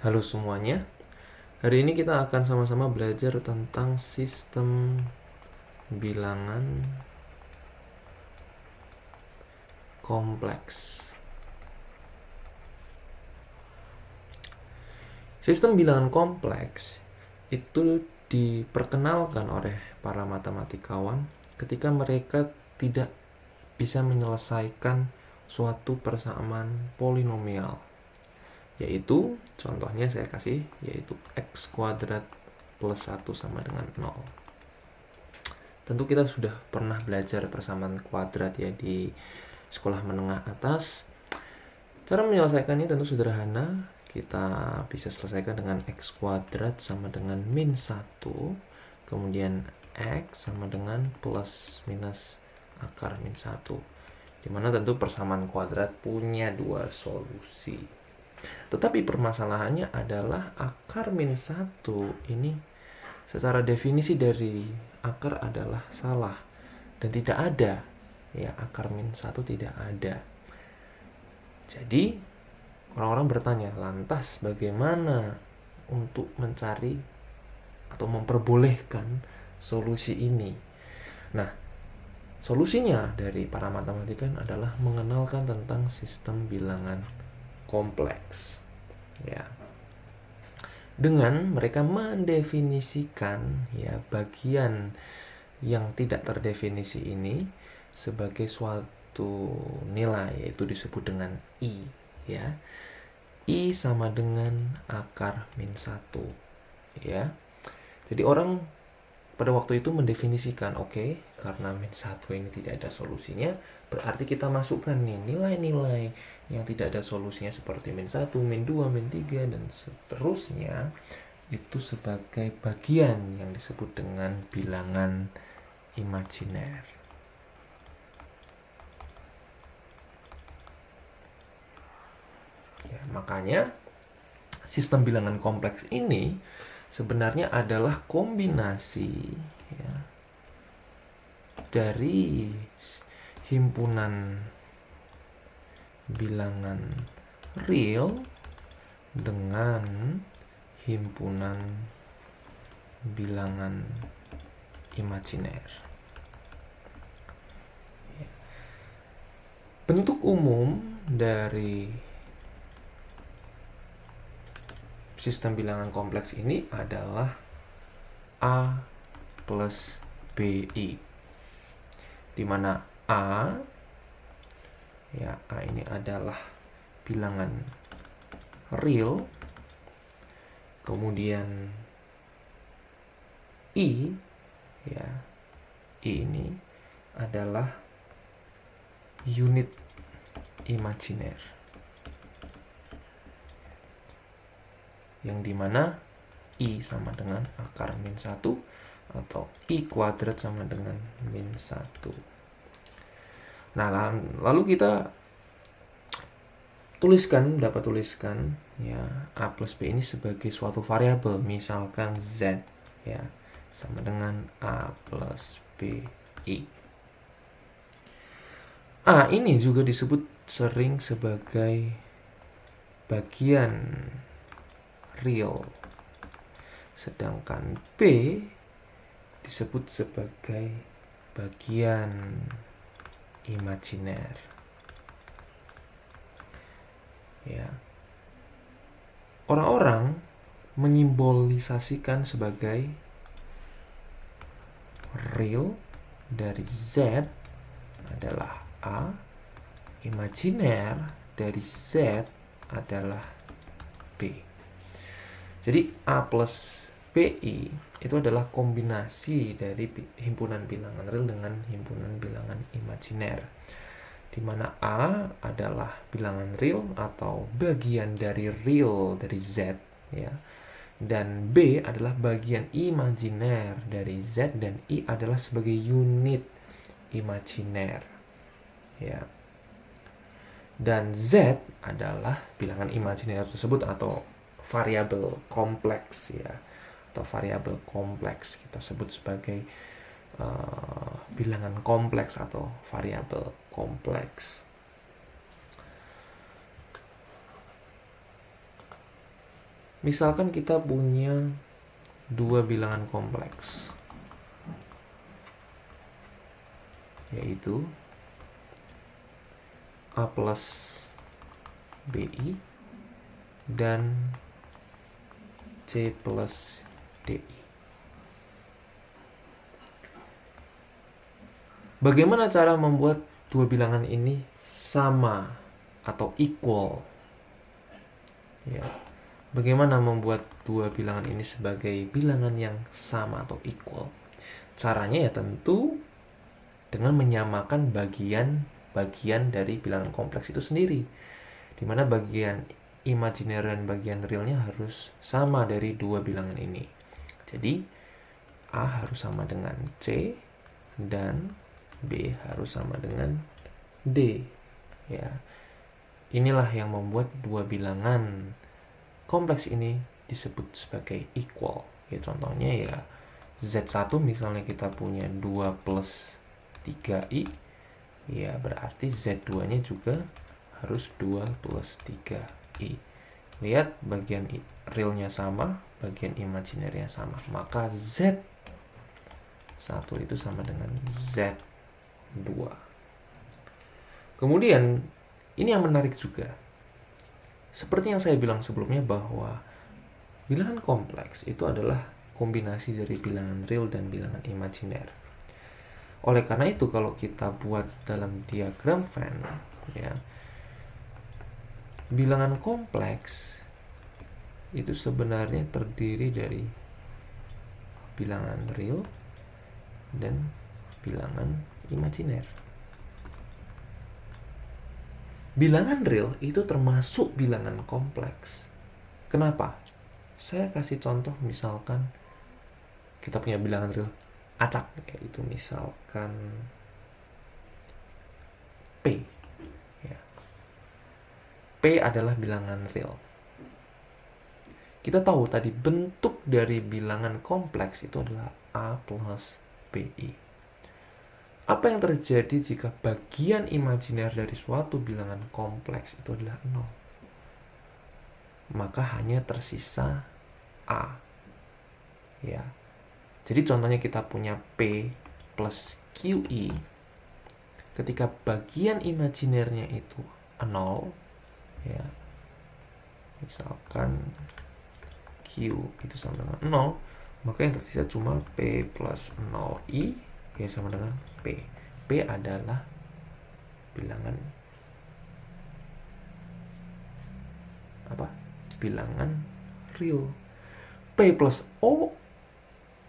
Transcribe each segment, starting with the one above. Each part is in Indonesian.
Halo semuanya, hari ini kita akan sama-sama belajar tentang sistem bilangan kompleks. Sistem bilangan kompleks itu diperkenalkan oleh para matematikawan ketika mereka tidak bisa menyelesaikan suatu persamaan polinomial, yaitu contohnya saya kasih, yaitu x kuadrat plus 1 sama dengan 0. Tentu kita sudah pernah belajar persamaan kuadrat ya di sekolah menengah atas. Cara menyelesaikannya tentu sederhana. Kita bisa selesaikan dengan x kuadrat sama dengan min 1. Kemudian x sama dengan plus minus akar min 1. Dimana tentu persamaan kuadrat punya dua solusi. Tetapi permasalahannya adalah akar min 1 ini secara definisi dari akar adalah salah dan tidak ada. Ya, akar min 1 tidak ada. Jadi orang-orang bertanya, lantas bagaimana untuk mencari atau memperbolehkan solusi ini? Nah, solusinya dari para matematikawan adalah mengenalkan tentang sistem bilangan kompleks. Ya. Dengan mereka mendefinisikan ya bagian yang tidak terdefinisi ini sebagai suatu nilai, yaitu disebut dengan I, ya. I sama dengan akar min 1, ya. Jadi orang pada waktu itu mendefinisikan, oke, karena min 1 ini tidak ada solusinya, berarti kita masukkan nih nilai-nilai yang tidak ada solusinya seperti min 1, min 2, min 3, dan seterusnya itu sebagai bagian yang disebut dengan bilangan imajiner. Ya, makanya sistem bilangan kompleks ini sebenarnya adalah kombinasi ya, dari himpunan bilangan real dengan himpunan bilangan imajiner. Bentuk umum dari sistem bilangan kompleks ini adalah A plus BI, di mana A ini adalah bilangan real, kemudian I ini adalah unit imajiner, yang dimana I sama dengan akar min 1 atau I kuadrat sama dengan min 1. Nah, lalu kita dapat tuliskan ya A plus B ini sebagai suatu variabel, misalkan Z ya sama dengan A plus BI. A ini juga disebut sering sebagai bagian real, sedangkan B disebut sebagai bagian imajiner. Ya. Orang-orang menyimbolisasikan sebagai real dari Z adalah A, imajiner dari Z adalah B. Jadi A plus BI itu adalah kombinasi dari himpunan bilangan real dengan himpunan bilangan imajiner, di mana A adalah bilangan real atau bagian dari real dari Z ya, dan B adalah bagian imajiner dari Z, dan I adalah sebagai unit imajiner ya. Dan Z adalah bilangan imajiner tersebut atau variabel kompleks ya, atau variabel kompleks kita sebut sebagai bilangan kompleks atau variabel kompleks. Misalkan kita punya dua bilangan kompleks, yaitu A plus BI dan C plus DI. Bagaimana cara membuat dua bilangan ini sama atau equal? Ya. Bagaimana membuat dua bilangan ini sebagai bilangan yang sama atau equal? Caranya ya tentu dengan menyamakan bagian-bagian dari bilangan kompleks itu sendiri, di mana bagian imajiner dan bagian realnya harus sama dari dua bilangan ini. Jadi A harus sama dengan C dan B harus sama dengan D. Ya, inilah yang membuat dua bilangan kompleks ini disebut sebagai equal. Ya, contohnya ya Z1 misalnya kita punya 2 plus 3i, ya berarti Z2 nya juga harus 2 plus 3i. Lihat, bagian realnya sama, bagian imajinernya sama, maka Z1 itu sama dengan Z2. Kemudian ini yang menarik juga, seperti yang saya bilang sebelumnya bahwa bilangan kompleks itu adalah kombinasi dari bilangan real dan bilangan imajiner. Oleh karena itu kalau kita buat dalam diagram Venn, ya, bilangan kompleks itu sebenarnya terdiri dari bilangan real dan bilangan imajiner. Bilangan real itu termasuk bilangan kompleks. Kenapa? Saya kasih contoh, misalkan kita punya bilangan real acak, yaitu misalkan P. Ya. P adalah bilangan real. Kita tahu tadi bentuk dari bilangan kompleks itu adalah A plus BI. Apa yang terjadi jika bagian imajiner dari suatu bilangan kompleks itu adalah 0? Maka hanya tersisa A. Ya. Jadi contohnya kita punya P plus QI. Ketika bagian imajinernya itu 0, ya. Misalkan Q itu sama dengan 0, maka yang tersisa cuma P plus 0I, ya sama dengan P. P adalah bilangan apa? Bilangan real. P plus O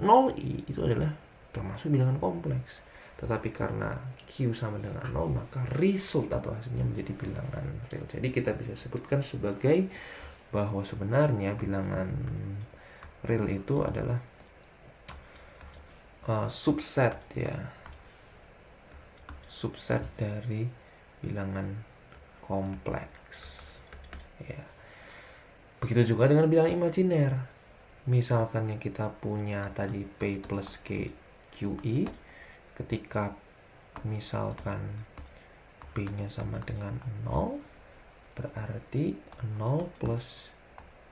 0I itu adalah termasuk bilangan kompleks. Tetapi karena Q sama dengan 0, maka result atau hasilnya menjadi bilangan real. Jadi kita bisa sebutkan sebagai bahwa sebenarnya bilangan real itu adalah subset, ya, subset dari bilangan kompleks. Ya. Begitu juga dengan bilangan imajiner. Misalkan yang kita punya tadi P plus QI, ketika misalkan P-nya sama dengan 0, berarti 0 plus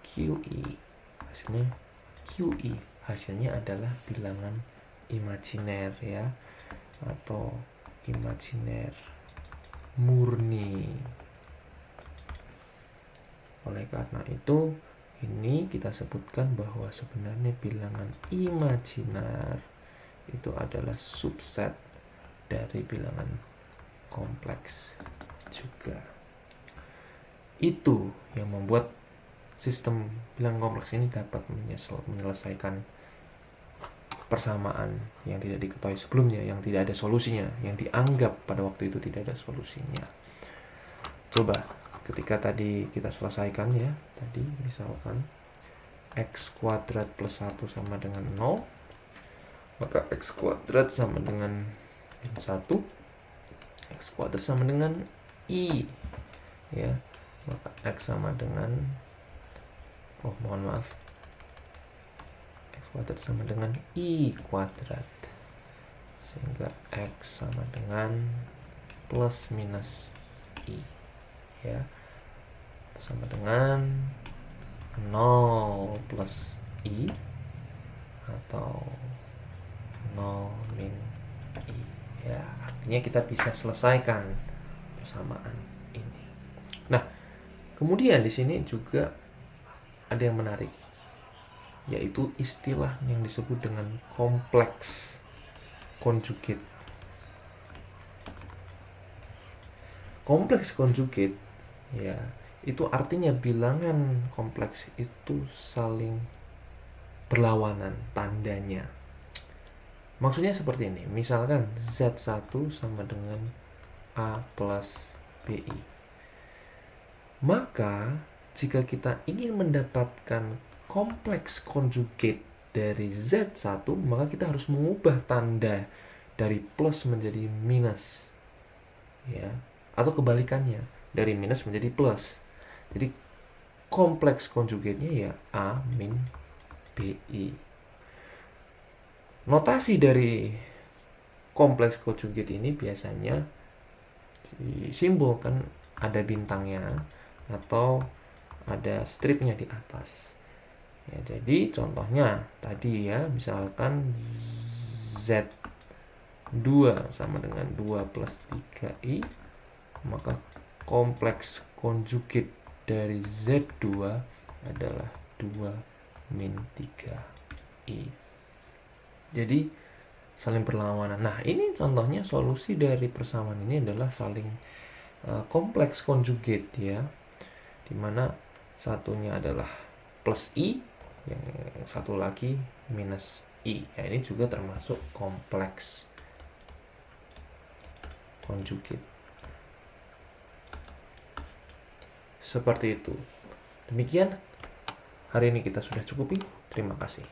QI, hasilnya QI, hasilnya adalah bilangan imajiner, ya, atau imajiner murni. Oleh karena itu, ini kita sebutkan bahwa sebenarnya bilangan imajiner itu adalah subset dari bilangan kompleks juga. Itu yang membuat sistem bilangan kompleks ini dapat menyelesaikan persamaan yang tidak diketahui sebelumnya, yang tidak ada solusinya, yang dianggap pada waktu itu tidak ada solusinya. Coba ketika tadi kita selesaikan, ya, tadi misalkan x kuadrat plus 1 sama dengan 0, maka x kuadrat sama dengan 1, x kuadrat sama dengan i, ya, maka x sama dengan x kuadrat sama dengan i kuadrat, sehingga x sama dengan plus minus i, ya, sama dengan 0 plus I atau 0 min I. Ya, artinya kita bisa selesaikan persamaan ini. Nah, kemudian di sini juga ada yang menarik, yaitu istilah yang disebut dengan kompleks conjugate. Kompleks conjugate ya, itu artinya bilangan kompleks itu saling berlawanan tandanya. Maksudnya seperti ini, misalkan Z1 sama dengan A plus BI. Maka jika kita ingin mendapatkan kompleks conjugate dari Z1, maka kita harus mengubah tanda dari plus menjadi minus. Ya, atau kebalikannya, dari minus menjadi plus. Jadi kompleks conjugate-nya ya A min BI. Notasi dari kompleks conjugate ini biasanya disimbolkan ada bintangnya atau ada stripnya di atas. Ya, jadi contohnya tadi ya, misalkan Z2 sama dengan 2 plus 3I, maka kompleks conjugate dari Z2 adalah 2 min 3I. Jadi saling berlawanan. Nah, ini contohnya solusi dari persamaan ini adalah saling kompleks conjugate ya, dimana satunya adalah plus I, yang satu lagi minus I. Ya, ini juga termasuk kompleks conjugate. Seperti itu. Demikian hari ini kita sudah cukupi. Terima kasih.